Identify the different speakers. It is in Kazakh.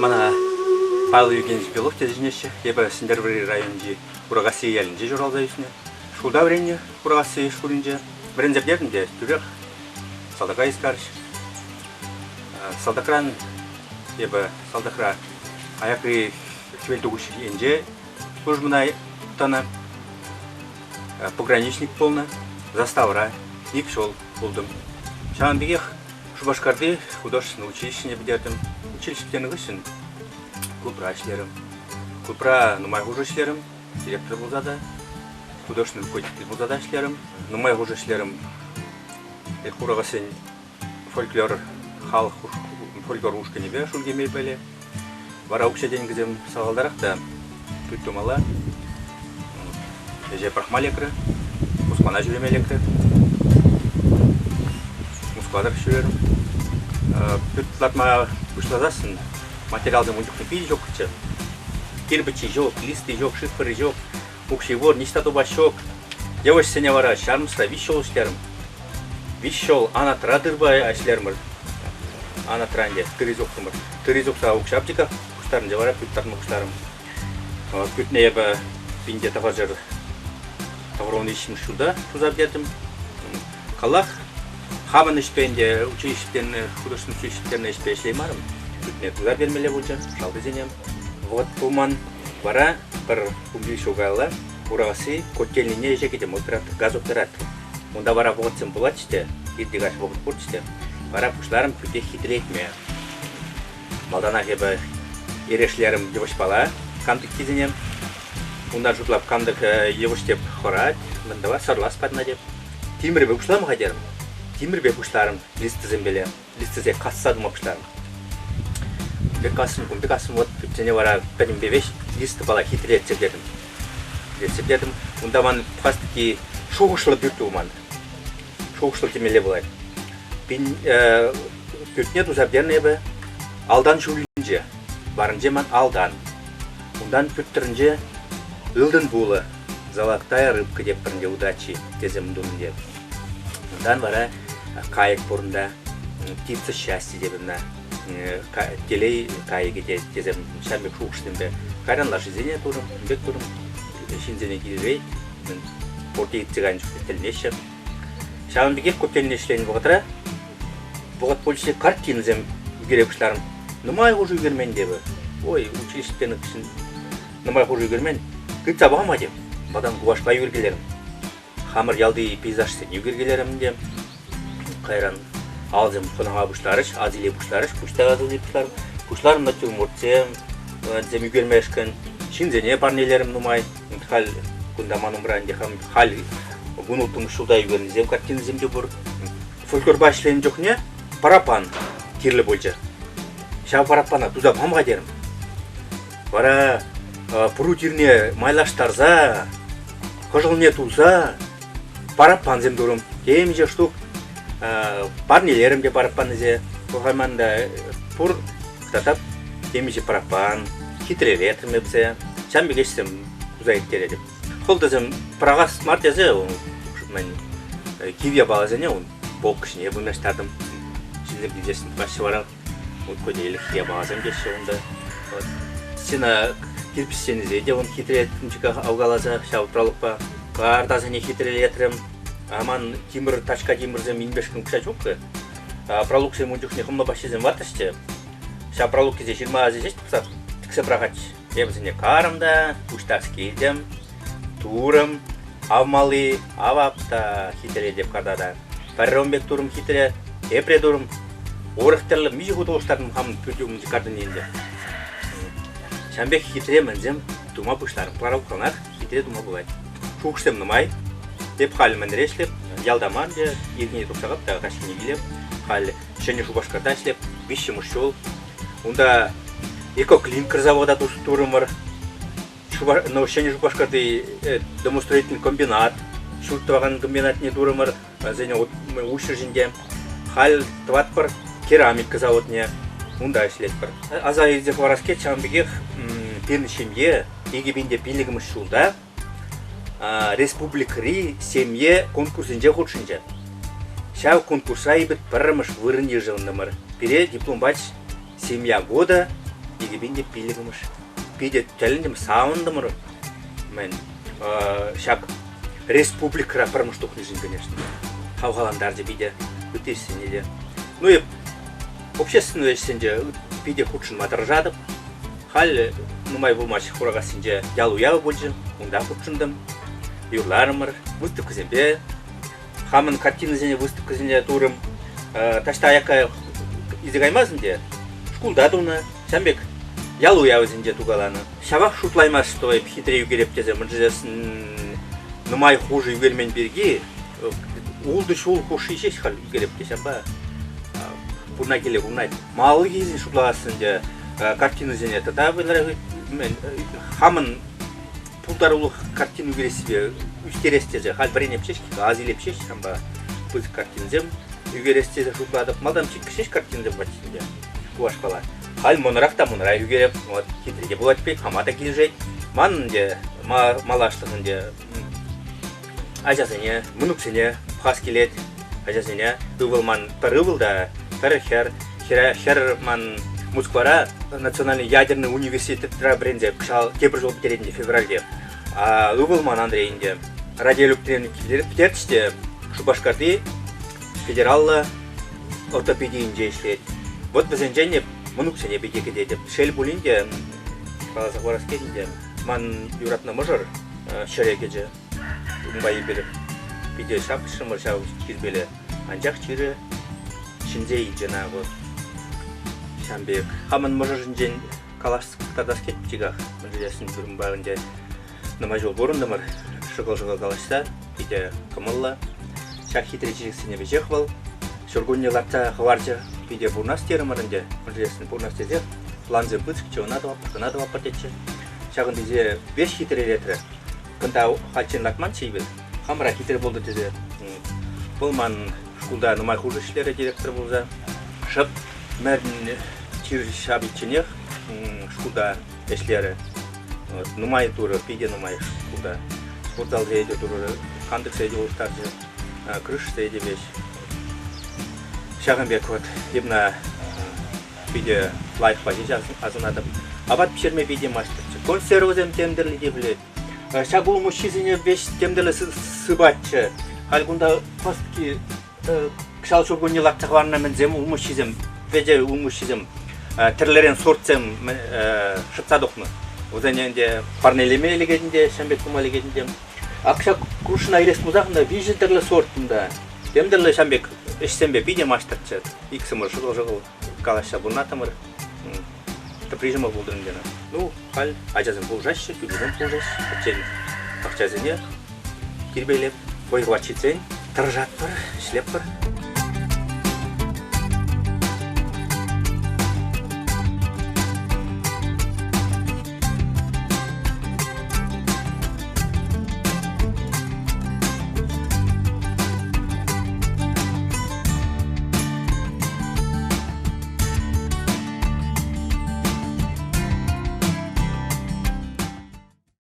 Speaker 1: Мана Павел Евгеньевич Белов тезинеше, ебе Сендербери районжи Бургаси ялинжи журалдайсыне. Шуда врене Бургаси шкуринже брензердернде түрек салдака искарыш. Салдакран ебе салдакра аякри квельтугуш енже службная тана пограничник полна заставра и пшел булдым. Шанбегех Шубашкарды художественное училище бедердім. Училищені үшін Купра ішлерім. Купра нумай хуже ішлерім, директор бұлзада, художественный руководитель бұлзада ішлерім. Нумай хуже ішлерім хурағасын фольклор халық фольклор ушкенебе шулгемей бәле. Бара ұқша денгізем сағалдарақ да түттімала. Еже прахмалекрі, Мусмана жүремелекрі. Мускладар шүрерім. Түттілатма бұшлазасын материалды мұндықны пей жоқ күтші. Кирбічі жоқ, листы жоқ, шифры жоқ, мұқшевор, нештатуба жоқ. Девош сене вара шармыста вишол ішлерім. Вишол анатра дырбай әшлерімір. Анатранде, тыризоқтымыр. Тыризоқта ұқшы аптика құштарынде вара күттарым ұқштарым. Күтіне ебі бінде тағажыр тағырауын ешім шуда тузап дедім. Қалақ Хабан işbeyinde училищетеріне, художественный училищетеріне işbey işleymarım. Күтіне тузар бермелі болча, шалды зенем. Вот бұлман бара бір күмбей шуғайла, ұрағасы көттеліне ежек едем, газ операт. Онда бара бұғытсым бұлат іште, ердегаш бұғыт бұрт іште. Бара пұшларым күте хитрекме. Малдана кебі ерешлерім евыш бала, кандық кезенем. Онда жұтлап кандық евыш деп хорат, мындава сарлас падна деп. Тимір бе пұшлам қадерім. Тимір бе пұштарым листізім беле, листізе қассадым пұштарым. Бекасым, вот және вара бәнім бевеш листі бала хитрет сепдедім. Сепдедім, онда ман пастыки шоғышлы бүрті уман. Шоғышлы темеле болай. Күтіне тузабдерін ебі алдан шөлінже, барынже ман алдан. Ондан күттірінже ылдын болы, залаттай рыбка деп бірінде удачи тезім думын. Ондан вара кайык бұрында птица счастье дебімна. Телей кайыке тезем шамбек шуғыштымбе. Қайранла жизене тұрым, бек тұрым. Шинзене кейрей, порте итціган жүкті тілнеші. Шамбекек көптеліне ішлейін бұғытыра. Бұғыт полчесе картинызем үгерек ұшларым. Нұмай ғұжу үгермен дебі. Ой, училищеттені кішін нұмай ғұжу үгермен. Күтті абағама деп. Бадан ғуашқа үгергелерім. Хамыр ялды пейзаж сен үгергелерім деп. Қайран алзым қонаға бұштарыш, азиле бұштарыш, бұштаға азиле бұштарым. Бұштарым да түгім ұртсем, зем үгермешкін. Шинзене парнелерім нұмай. Хал күндаманым бұрайынде хал бұнылтың шулда үгерінізем, картиніземде бұр. Фольклор башылайын жоқ не? Парапан керлі болжа. Шау парапана тузап хамға дерім. Бара пұру тирне майлаштарза, қыжылне туза, парапан зем дұрым. Кемже штук парнелерім де парапан зе. Бұғайманда пұр қытатап кемже парапан, хитререт мепсе. Шамбек ешсем ұзайып кереді. Қолдызым прағас март язе, кивия бала зене, бол кішіне бұңнаштардым. Шынзем дедесін башы барам, көде елі кия бала зем деші онда. Сена кирпіс сенезе де, хитререт күмчіка ауғалаза, шаутралық ба. Қардазыне хитрелетрім. Аман тимір, ташка тимірзем инбешкін күша жоқы. Пролуксем ұндюқне құмла башезем вартышты. Ша пролукезе 20 азезеш тұпсап, тіксі прағач. Емзіне қарымда, ұштас келдім, турым, авмалы, авапта хитре деп қардада. Парромбек турым хитре, епре турым. Орықтырлы мижі құтылыштардың қамын пүрдігімді қардың енді. Шамбек хитре мінзем, дума бұштарым. Пролукқанақ хитре дума болады. Шуқштем нұмай. Деп халі мәндір ешлеп, ялдаман де, ергене тұқсағып, тағы қашкене келеп, халі шәне Шубашкарда ешлеп, беші мұшшол. Онда экоклинкер завода тұрымыр. Шәне Шубашкарды домостроительный комбинат, шүрттіваған комбинатіне тұрымыр, зәне ұшыр жінде. Халі тват бір керамика заводне, онда ешлеп бір. Аза ердеп вараскет шамбегех пені шемье, егебенде пелігіміз шулда, республикари семье конкурсынже худшынже. Шау конкурса ебет біріміш вырын ежылындымыр. Пере диплом бач семья года егебенде билигимиш. Биде телендем саундымыр. Мен шак республика промыштук нижин, конечно. Хавгаландар же биде үтесин или. Ну и общественное сенже биде худшин матыржадып. Хал нумай булмаш хурагасинже ялу болжын. Унда худшындым. Юрларымыр. Выставка зембе. Хамын картина зене выставка зене турым. Ташта аяка изегаймазынде. Шкулда дуна. Шамбек ялу зенде тугаланы. Шавах шутлаймас, что хитрею керептезе. Мыжесін нумай хуже югермен берги. Улды шул хуши шеш хал югерепте шамба. Бурна келе бурнайд. Малы кезін шутлагасынде картина зене. Тата вылары хамын пулдарулы картину бересібе. Үстерестезе. Хал бірен епшеш, азил епшеш шамба. Біз картина зем. Югерестезе шутладып. Малдам чиккішеш картина зем батисінде. Куаш бала. Хал монарак та монара югереп. Вот хитреде болады пек. Хамата келжейд. Манынде малаштығынде ажазыне, мұнуксыне пас келет. Ажазыне ывыл ман пырывыл да пыры хер ман Москвара национальный ядерный университет бренде кшал кепір жол бітередінде февральде. А ывыл ман Андрейінде радиолюктерін птерчте Шубашкарды федералла ортопедийінде ішлет. Вот бізенжене мұнуксыне бекеке дейді. Шел булинде қалазақ вараскедінде ман юратна мыжыр шерегеже. Умбайы беріп, биде шапшымыр шау кирбелі. Анжақ чирі шинзей жанағы шамбек. Хамын мыжыр жинжен калашсықтардас кетпчігақ. Мүнжелесін бүрін бағынде нымай жол борындымыр. Шығыл калашса, биде кымылла. Шақ хитречіліксіне бежек бол. Шыргунне лапта хварчы биде бурнас терімірінде. Мүнжелесін бурнас терзек. Ланзы бұцк, чығынады вапат етші. Шағын бизе 5 хитрелетрі. Кында хачын лакман чейбіз. Хамыра хитер болды дезе. Бұл ман шкулда нумай хуже ішлері директор болза. Шып мәрін чир шабитченех шкулда эшлері. Нумай туры, пиде нумай шкулда. Спортзал зейде туры, қандық зейде олыстарды, крыш зейде беш. Шағынбек вот, ебна пиде лайф базеже азынадым. Абат пішерме пиде мастырчы. Консервозем тендерлі де білет. Шагул мужчизине вещь темдele сыбатчы. Халгунда постки кшал шургуни лактахварна мензем умушизем, веде умушизем, терлерен сортсем шыпсадохны. Озаненде парнелеме легенде, шамбек кума легенде. Акша кушна ирес музахында вижен терле сортында. Темдele шамбек эшсембе биде маштырчы. Иксымыр шыгыл калаша бурнатымыр. Прижима болдырындена. Ну, хал ажазын болжашы, күлгіден болжашы. Әтчен ақчазыне кирбейлеп, бойға читсен, тұржат бір, ішлеп бір.